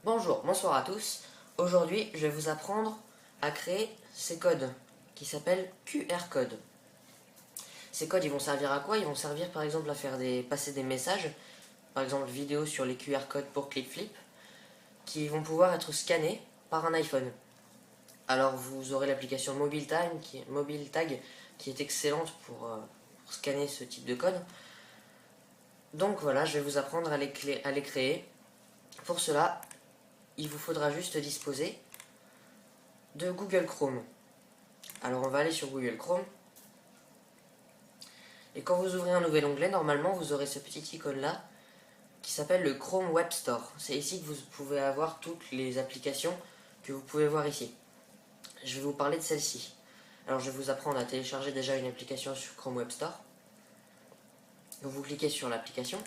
Bonjour, bonsoir à tous. Aujourd'hui, je vais vous apprendre à créer ces codes qui s'appellent QR codes. Ces codes, ils vont servir à quoi? Ils vont servir par exemple à passer des messages, par exemple vidéo sur les QR codes pour ClipFlip, qui vont pouvoir être scannés par un iPhone. Alors vous aurez l'application Mobile Tag qui est excellente pour scanner ce type de code. Donc voilà, je vais vous apprendre à les créer. Pour cela, il vous faudra juste disposer de Google Chrome. Alors on va aller sur Google Chrome. Et quand vous ouvrez un nouvel onglet, normalement vous aurez ce petit icône là qui s'appelle le Chrome Web Store. C'est ici que vous pouvez avoir toutes les applications que vous pouvez voir ici. Je vais vous parler de celle-ci. Alors je vais vous apprendre à télécharger déjà une application sur Chrome Web Store. Donc vous cliquez sur l'application.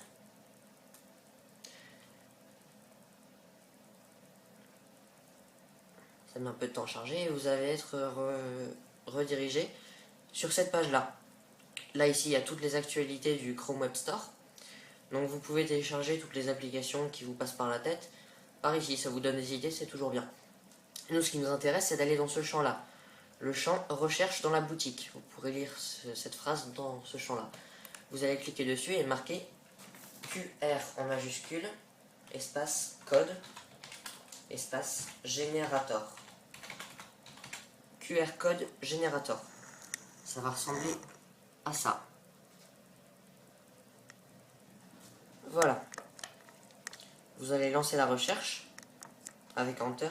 Ça met un peu de temps à charger et vous allez être redirigé sur cette page là. Là ici il y a toutes les actualités du Chrome Web Store. Donc vous pouvez télécharger toutes les applications qui vous passent par la tête. Par ici, ça vous donne des idées, c'est toujours bien. Nous, ce qui nous intéresse, c'est d'aller dans ce champ-là. Le champ recherche dans la boutique. Vous pourrez lire cette phrase dans ce champ-là. Vous allez cliquer dessus et marquer QR en majuscule, espace code, espace générateur. QR code générateur. Ça va ressembler à ça. Voilà. Vous allez lancer la recherche avec Enter.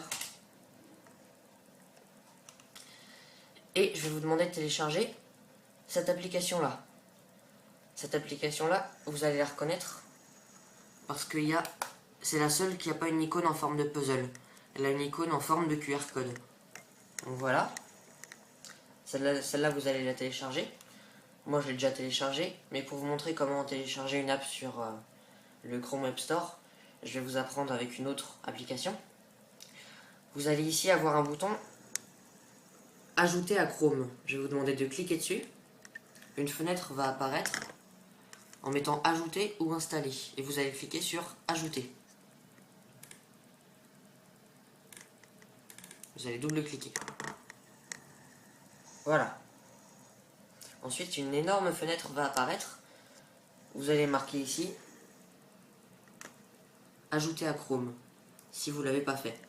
Et je vais vous demander de télécharger cette application-là. Cette application-là, vous allez la reconnaître parce que c'est la seule qui n'a pas une icône en forme de puzzle. Elle a une icône en forme de QR code. Donc voilà. Celle-là, vous allez la télécharger. Moi, je l'ai déjà téléchargée. Mais pour vous montrer comment télécharger une app sur le Chrome Web Store, je vais vous apprendre avec une autre application. Vous allez ici avoir un bouton Ajouter à Chrome. Je vais vous demander de cliquer dessus. Une fenêtre va apparaître en mettant Ajouter ou Installer. Et vous allez cliquer sur Ajouter. Vous allez double-cliquer. Voilà. Ensuite, une énorme fenêtre va apparaître. Vous allez marquer ici Ajouter à Chrome, si vous ne l'avez pas fait.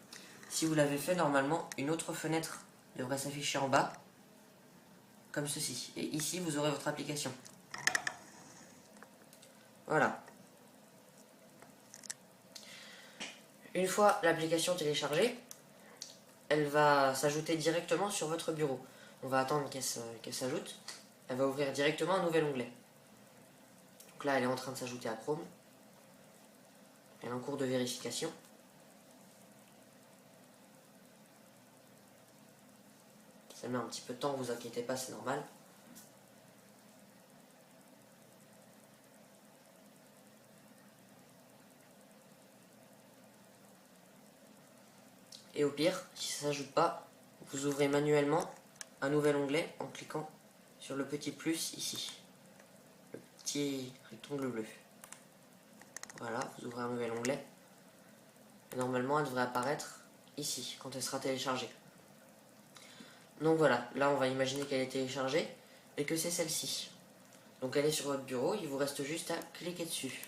Si vous l'avez fait, normalement, une autre fenêtre devrait s'afficher en bas, comme ceci. Et ici, vous aurez votre application. Voilà. Une fois l'application téléchargée, elle va s'ajouter directement sur votre bureau. On va attendre qu'elle s'ajoute. Elle va ouvrir directement un nouvel onglet. Donc là, elle est en train de s'ajouter à Chrome. Elle est en cours de vérification. Ça met un petit peu de temps, vous inquiétez pas, c'est normal. Et au pire, si ça ne s'ajoute pas, vous ouvrez manuellement un nouvel onglet en cliquant sur le petit plus ici. Le petit rectangle bleu. Voilà, vous ouvrez un nouvel onglet. Et normalement, elle devrait apparaître ici, quand elle sera téléchargée. Donc voilà, là on va imaginer qu'elle est téléchargée et que c'est celle-ci. Donc elle est sur votre bureau, il vous reste juste à cliquer dessus.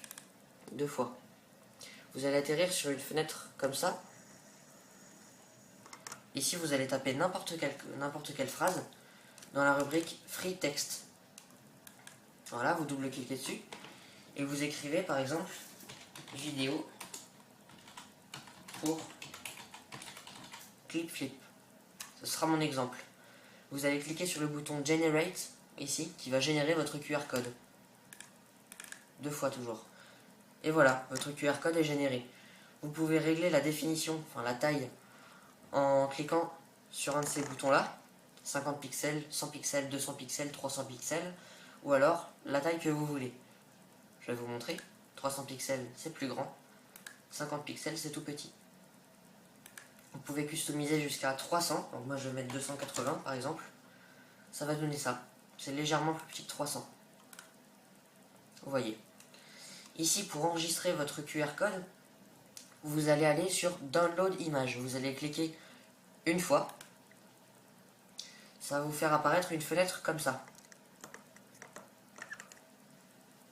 2 fois. Vous allez atterrir sur une fenêtre comme ça. Ici vous allez taper n'importe quelle phrase dans la rubrique Free Text. Voilà, vous double-cliquez dessus et vous écrivez par exemple vidéo pour ClipFlip. Ce sera mon exemple. Vous allez cliquer sur le bouton Generate ici qui va générer votre QR code. 2 fois toujours. Et voilà, votre QR code est généré. Vous pouvez régler la définition, enfin la taille, en cliquant sur un de ces boutons là, 50 pixels, 100 pixels, 200 pixels, 300 pixels, ou alors la taille que vous voulez. Je vais vous montrer. 300 pixels c'est plus grand, 50 pixels c'est tout petit. Vous pouvez customiser jusqu'à 300, donc moi je vais mettre 280 par exemple. Ça va donner ça. C'est légèrement plus petit que 300. Vous voyez. Ici, pour enregistrer votre QR code, vous allez aller sur Download Image. Vous allez cliquer une fois. Ça va vous faire apparaître une fenêtre comme ça.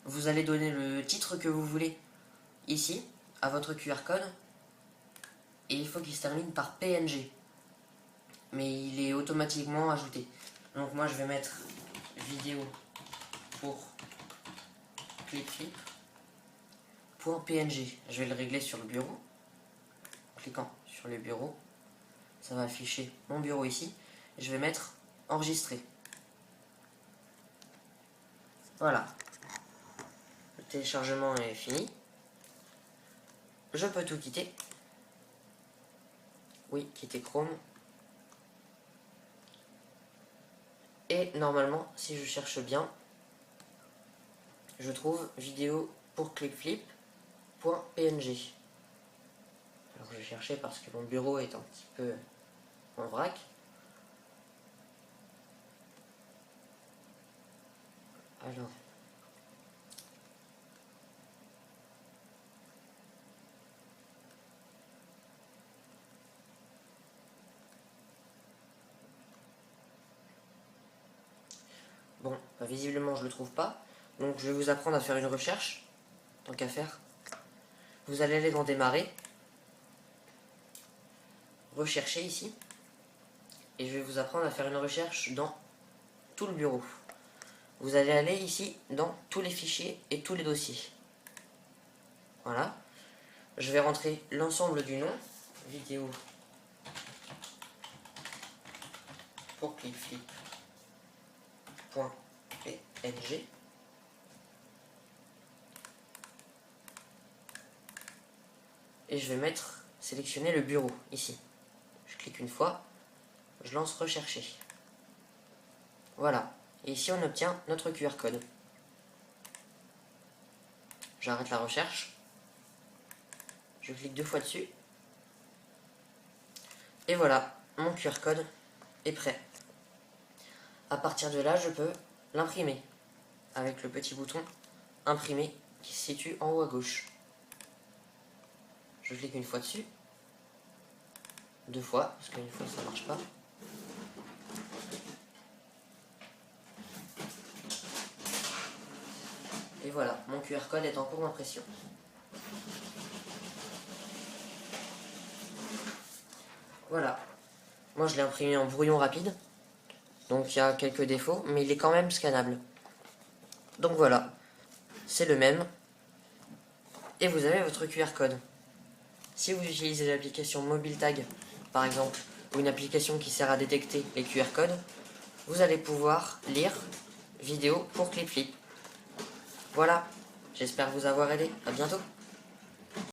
Vous allez donner le titre que vous voulez ici, à votre QR code. Et il faut qu'il se termine par PNG. Mais il est automatiquement ajouté. Donc moi je vais mettre vidéo pour clipflip.png. Je vais le régler sur le bureau. En cliquant sur le bureau, ça va afficher mon bureau ici. Je vais mettre enregistrer. Voilà. Le téléchargement est fini. Je peux tout quitter. Oui, quitter Chrome. Et normalement, si je cherche bien, je trouve vidéo pour clipflip.png. Alors je vais chercher parce que mon bureau est un petit peu en vrac. Alors. Bon, bah visiblement je le trouve pas. Donc je vais vous apprendre à faire une recherche. Tant qu'à faire. Vous allez aller dans démarrer. Rechercher ici. Et je vais vous apprendre à faire une recherche dans tout le bureau. Vous allez aller ici dans tous les fichiers et tous les dossiers. Voilà. Je vais rentrer l'ensemble du nom. Vidéo pour clipflip.png. Et je vais sélectionner le bureau ici. Je clique une fois, je lance rechercher. Voilà. Et ici on obtient notre QR code. J'arrête la recherche. Je clique 2 fois dessus. Et voilà, mon QR code est prêt. À partir de là, je peux l'imprimer avec le petit bouton imprimer qui se situe en haut à gauche. Je clique une fois dessus. 2 fois, parce qu'une fois ça marche pas. Et voilà, mon QR code est en cours d'impression. Voilà. Moi je l'ai imprimé en brouillon rapide. Donc il y a quelques défauts, mais il est quand même scannable. Donc voilà. C'est le même. Et vous avez votre QR code. Si vous utilisez l'application MobileTag, par exemple, ou une application qui sert à détecter les QR codes, vous allez pouvoir lire vidéo pour ClipFlip. Voilà, j'espère vous avoir aidé. À bientôt.